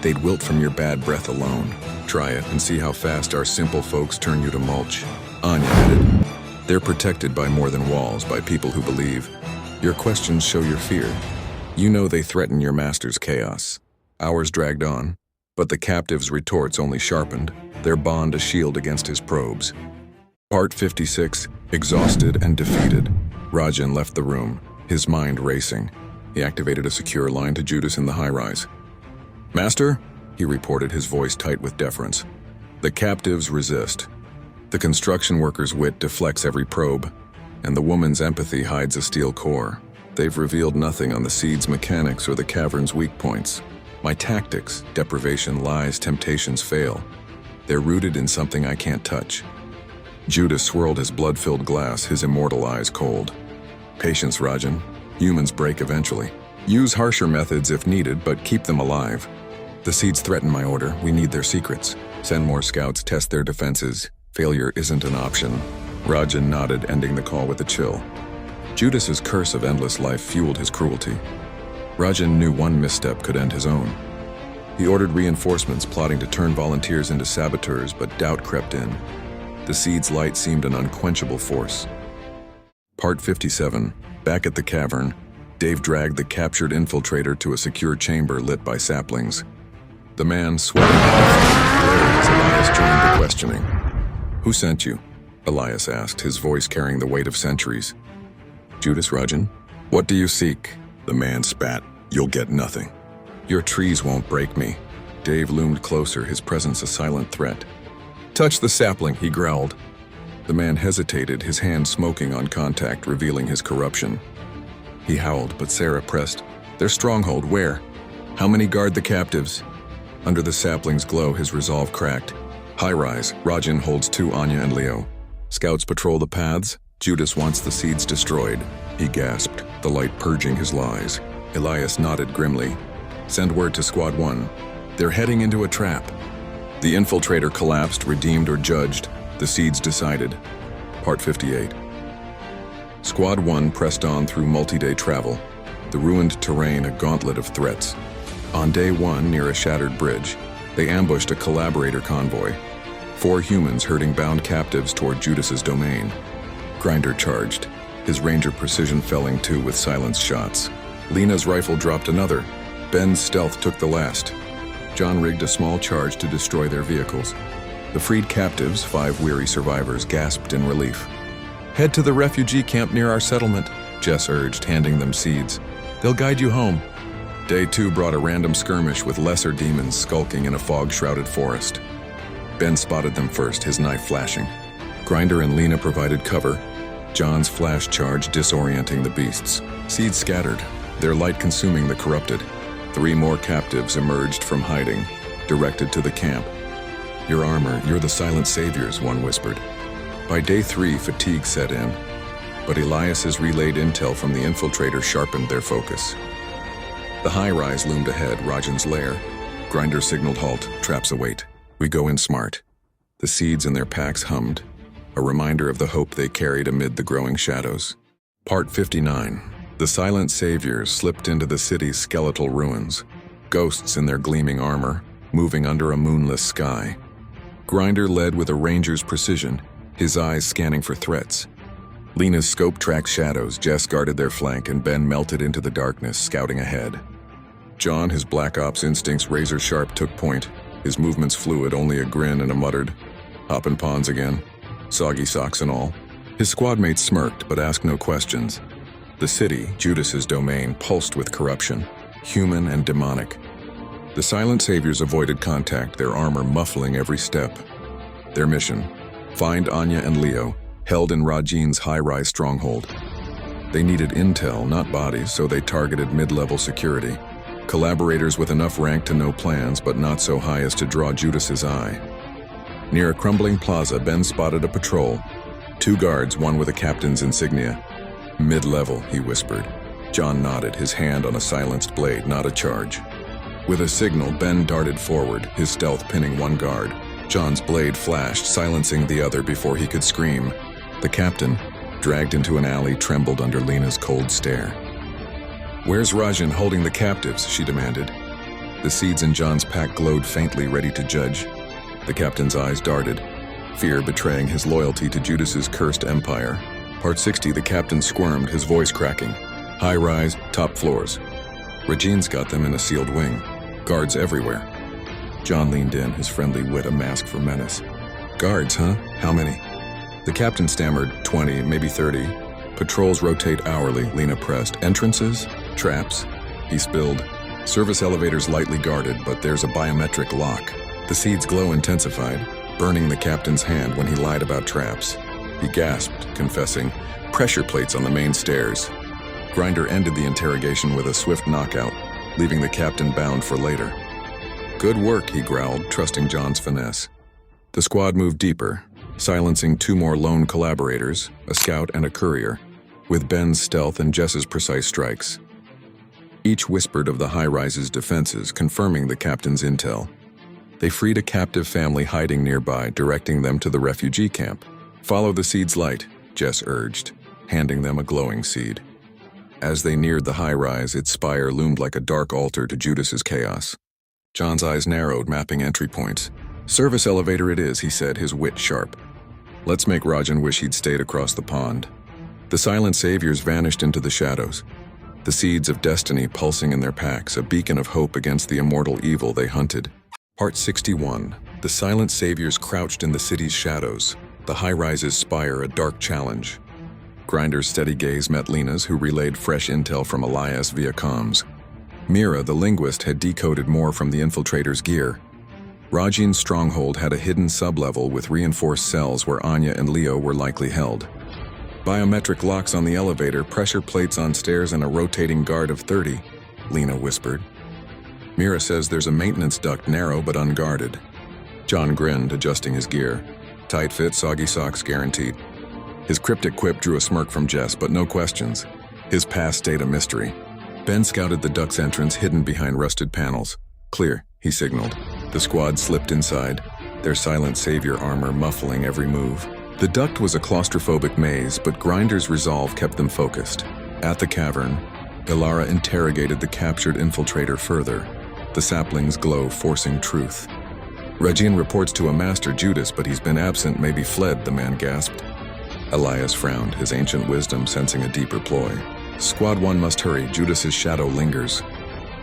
They'd wilt from your bad breath alone. Try it and see how fast our simple folks turn you to mulch. Anya added. They're protected by more than walls, by people who believe. Your questions show your fear. You know they threaten your master's chaos. Hours dragged on, but the captive's retorts only sharpened, their bond a shield against his probes. Part 56, exhausted and defeated. Rajin left the room, his mind racing. He activated a secure line to Judas in the high-rise. "Master," he reported, his voice tight with deference. "The captives resist. The construction worker's wit deflects every probe, and the woman's empathy hides a steel core. They've revealed nothing on the seed's mechanics or the cavern's weak points. My tactics, deprivation, lies, temptations fail. They're rooted in something I can't touch." Judas swirled his blood-filled glass, his immortal eyes cold. "Patience, Rajin. Humans break eventually. Use harsher methods if needed, but keep them alive. The seeds threaten my order. We need their secrets. Send more scouts, test their defenses. Failure isn't an option." Rajin nodded, ending the call with a chill. Judas's curse of endless life fueled his cruelty. Rajin knew one misstep could end his own. He ordered reinforcements, plotting to turn volunteers into saboteurs, but doubt crept in. The seed's light seemed an unquenchable force. Part 57. Back at the cavern, Dave dragged the captured infiltrator to a secure chamber lit by saplings. The man, sweating and glared as Elias joined the questioning. "Who sent you?" Elias asked, his voice carrying the weight of centuries. "Judas, Rajin." "What do you seek?" The man spat. "You'll get nothing. Your trees won't break me." Dave loomed closer, his presence a silent threat. "Touch the sapling," he growled. The man hesitated, his hand smoking on contact, revealing his corruption. He howled, but Sarah pressed. "Their stronghold, where? How many guard the captives?" Under the sapling's glow, his resolve cracked. "High-rise, Rajin holds 2 Anya and Leo. Scouts patrol the paths. Judas wants the seeds destroyed." He gasped, the light purging his lies. Elias nodded grimly. "Send word to Squad 1. They're heading into a trap." The infiltrator collapsed, redeemed or judged. The seeds decided. Part 58. Squad 1 pressed on through multi-day travel, the ruined terrain a gauntlet of threats. On day 1, near a shattered bridge, they ambushed a collaborator convoy. 4 humans herding bound captives toward Judas's domain. Grinder charged, his ranger precision felling 2 with silenced shots. Lena's rifle dropped another. Ben's stealth took the last. John rigged a small charge to destroy their vehicles. The freed captives, 5 weary survivors, gasped in relief. "Head to the refugee camp near our settlement," Jess urged, handing them seeds. "They'll guide you home." Day 2 brought a random skirmish with lesser demons skulking in a fog-shrouded forest. Ben spotted them first, his knife flashing. Grinder and Lena provided cover, John's flash charge disorienting the beasts. Seeds scattered, their light consuming the corrupted. 3 more captives emerged from hiding, directed to the camp. "Your armor, you're the silent saviors," one whispered. By day 3, fatigue set in, but Elias's relayed intel from the infiltrator sharpened their focus. The high-rise loomed ahead, Rajin's lair. Grinder signaled halt, traps await. "We go in smart." The seeds in their packs hummed, a reminder of the hope they carried amid the growing shadows. Part 59. The silent saviors slipped into the city's skeletal ruins, ghosts in their gleaming armor, moving under a moonless sky. Grinder led with a ranger's precision, his eyes scanning for threats. Lena's scope tracked shadows, Jess guarded their flank, and Ben melted into the darkness, scouting ahead. John, his Black Ops instincts razor-sharp, took point, his movements fluid, only a grin and a muttered, "Hoppin' ponds again, soggy socks and all." His squad mates smirked, but asked no questions. The city, Judas's domain, pulsed with corruption, human and demonic. The silent saviors avoided contact, their armor muffling every step. Their mission: find Anya and Leo, held in Rajin's high-rise stronghold. They needed intel, not bodies, so they targeted mid-level security. Collaborators with enough rank to know plans, but not so high as to draw Judas's eye. Near a crumbling plaza, Ben spotted a patrol. 2 guards, one with a captain's insignia. "Mid-level," he whispered. John nodded, his hand on a silenced blade, not a charge. With a signal, Ben darted forward, his stealth pinning one guard. John's blade flashed, silencing the other before he could scream. The captain, dragged into an alley, trembled under Lena's cold stare. "Where's Rajin holding the captives?" she demanded. The seeds in John's pack glowed faintly, ready to judge. The captain's eyes darted, fear betraying his loyalty to Judas's cursed empire. Part 60, the captain squirmed, his voice cracking. High rise, top floors. Rajin's got them in a sealed wing. Guards everywhere. John leaned in, his friendly wit a mask for menace. Guards, huh? How many? The captain stammered, 20, maybe 30. Patrols rotate hourly, Lena pressed. Entrances? Traps? He spilled. Service elevators lightly guarded, but there's a biometric lock. The seed's glow intensified, burning the captain's hand when he lied about traps. He gasped, confessing, pressure plates on the main stairs. Grinder ended the interrogation with a swift knockout, leaving the captain bound for later. Good work, he growled, trusting John's finesse. The squad moved deeper, silencing 2 more lone collaborators, a scout and a courier, with Ben's stealth and Jess's precise strikes. Each whispered of the high-rise's defenses, confirming the captain's intel. They freed a captive family hiding nearby, directing them to the refugee camp. Follow the seed's light, Jess urged, handing them a glowing seed. As they neared the high-rise, its spire loomed like a dark altar to Judas's chaos. John's eyes narrowed, mapping entry points. Service elevator it is, he said, his wit sharp. Let's make Rajin wish he'd stayed across the pond. The silent saviors vanished into the shadows, the seeds of destiny pulsing in their packs, a beacon of hope against the immortal evil they hunted. Part 61. The silent saviors crouched in the city's shadows, the high-rise's spire a dark challenge. Grinder's steady gaze met Lena's, who relayed fresh intel from Elias via comms. Mira, the linguist, had decoded more from the infiltrator's gear. Rajin's stronghold had a hidden sublevel with reinforced cells where Anya and Leo were likely held. Biometric locks on the elevator, pressure plates on stairs, and a rotating guard of 30, Lena whispered. Mira says there's a maintenance duct narrow but unguarded. John grinned, adjusting his gear. Tight fit, soggy socks guaranteed. His cryptic quip drew a smirk from Jess, but no questions. His past stayed a mystery. Ben scouted the duct's entrance, hidden behind rusted panels. Clear, he signaled. The squad slipped inside, their silent savior armor muffling every move. The duct was a claustrophobic maze, but Grinder's resolve kept them focused. At the cavern, Ilara interrogated the captured infiltrator further, the sapling's glow forcing truth. Rajin reports to a master Judas, but he's been absent, maybe fled, the man gasped. Elias frowned, his ancient wisdom sensing a deeper ploy. Squad 1 must hurry, Judas's shadow lingers.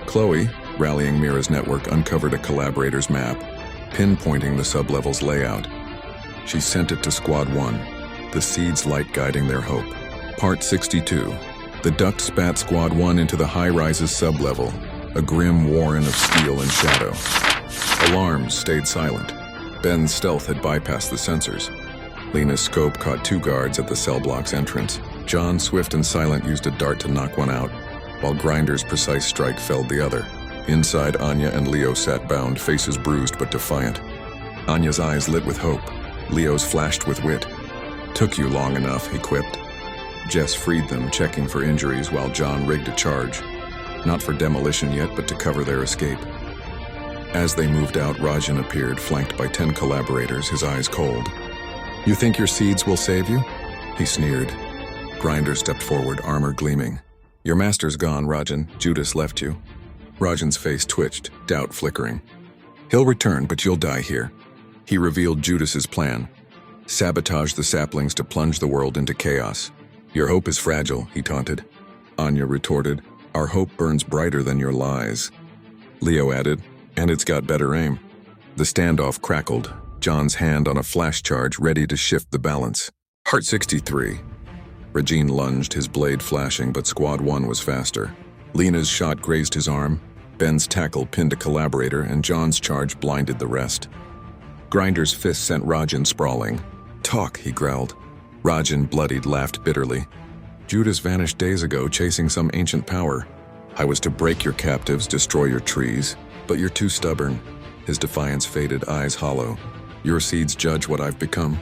Chloe, rallying Mira's network, uncovered a collaborator's map, pinpointing the sublevel's layout. She sent it to Squad 1, the seed's light guiding their hope. Part 62. The duct spat Squad 1 into the high-rise's sublevel, a grim warren of steel and shadow. Alarms stayed silent. Ben's stealth had bypassed the sensors. Lena's scope caught 2 guards at the cell block's entrance. John, swift and silent, used a dart to knock one out, while Grinder's precise strike felled the other. Inside, Anya and Leo sat bound, faces bruised but defiant. Anya's eyes lit with hope. Leo's flashed with wit. Took you long enough, he quipped. Jess freed them, checking for injuries while John rigged a charge. Not for demolition yet, but to cover their escape. As they moved out, Rajin appeared, flanked by 10 collaborators, his eyes cold. You think your seeds will save you? He sneered. Grinder stepped forward, armor gleaming. Your master's gone, Rajin. Judas left you. Rajin's face twitched, doubt flickering. He'll return, but you'll die here. He revealed Judas's plan. Sabotage the saplings to plunge the world into chaos. Your hope is fragile, he taunted. Anya retorted, our hope burns brighter than your lies. Leo added, and it's got better aim. The standoff crackled, John's hand on a flash charge ready to shift the balance. Part 63. Rajin lunged, his blade flashing, but Squad 1 was faster. Lena's shot grazed his arm, Ben's tackle pinned a collaborator, and John's charge blinded the rest. Grinder's fist sent Rajin sprawling. Talk, he growled. Rajin, bloodied, laughed bitterly. Judas vanished days ago, chasing some ancient power. I was to break your captives, destroy your trees, but you're too stubborn. His defiance faded, eyes hollow. Your seeds judge what I've become.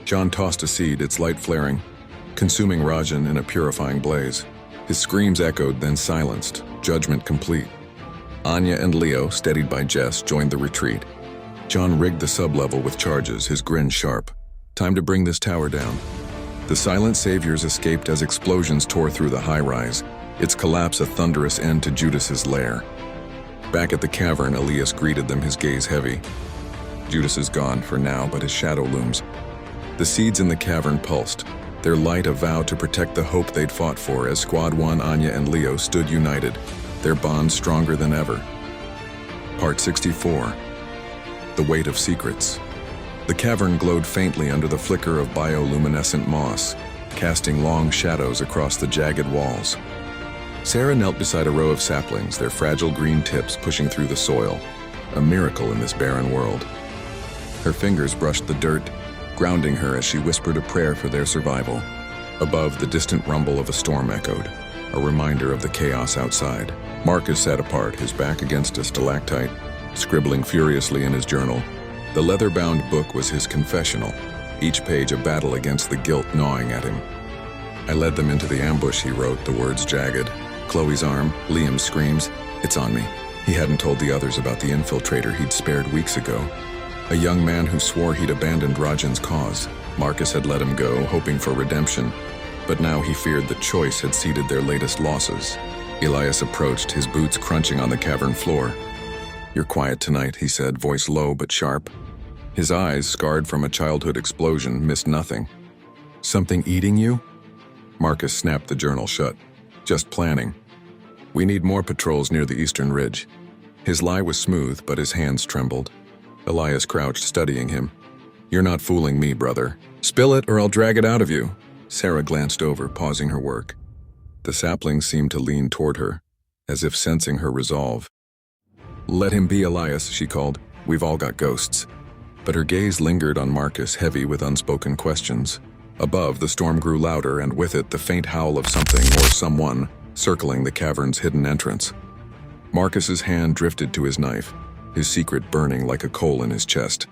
John tossed a seed, its light flaring, consuming Rajin in a purifying blaze. His screams echoed, then silenced, judgment complete. Anya and Leo, steadied by Jess, joined the retreat. John rigged the sublevel with charges, his grin sharp. Time to bring this tower down. The silent saviors escaped as explosions tore through the high-rise, its collapse a thunderous end to Judas's lair. Back at the cavern, Elias greeted them, his gaze heavy. Judas is gone for now, but his shadow looms. The seeds in the cavern pulsed, their light a vow to protect the hope they'd fought for as Squad 1, Anya, and Leo stood united, their bond stronger than ever. Part 64. The Weight of Secrets. The cavern glowed faintly under the flicker of bioluminescent moss, casting long shadows across the jagged walls. Sarah knelt beside a row of saplings, their fragile green tips pushing through the soil, a miracle in this barren world. Her fingers brushed the dirt, grounding her as she whispered a prayer for their survival. Above, the distant rumble of a storm echoed, a reminder of the chaos outside. Marcus sat apart, his back against a stalactite, scribbling furiously in his journal. The leather-bound book was his confessional, each page a battle against the guilt gnawing at him. I led them into the ambush, he wrote, the words jagged. Chloe's arm, Liam's screams, it's on me. He hadn't told the others about the infiltrator he'd spared weeks ago. A young man who swore he'd abandoned Rajin's cause. Marcus had let him go, hoping for redemption, but now he feared the choice had seeded their latest losses. Elias approached, his boots crunching on the cavern floor. You're quiet tonight, he said, voice low but sharp. His eyes, scarred from a childhood explosion, missed nothing. Something eating you? Marcus snapped the journal shut. Just planning. We need more patrols near the eastern ridge. His lie was smooth, but his hands trembled. Elias crouched, studying him. You're not fooling me, brother. Spill it or I'll drag it out of you. Sarah glanced over, pausing her work. The saplings seemed to lean toward her, as if sensing her resolve. Let him be, Elias, she called. We've all got ghosts. But her gaze lingered on Marcus, heavy with unspoken questions. Above, the storm grew louder, and with it the faint howl of something or someone circling the cavern's hidden entrance. Marcus's hand drifted to his knife, his secret burning like a coal in his chest.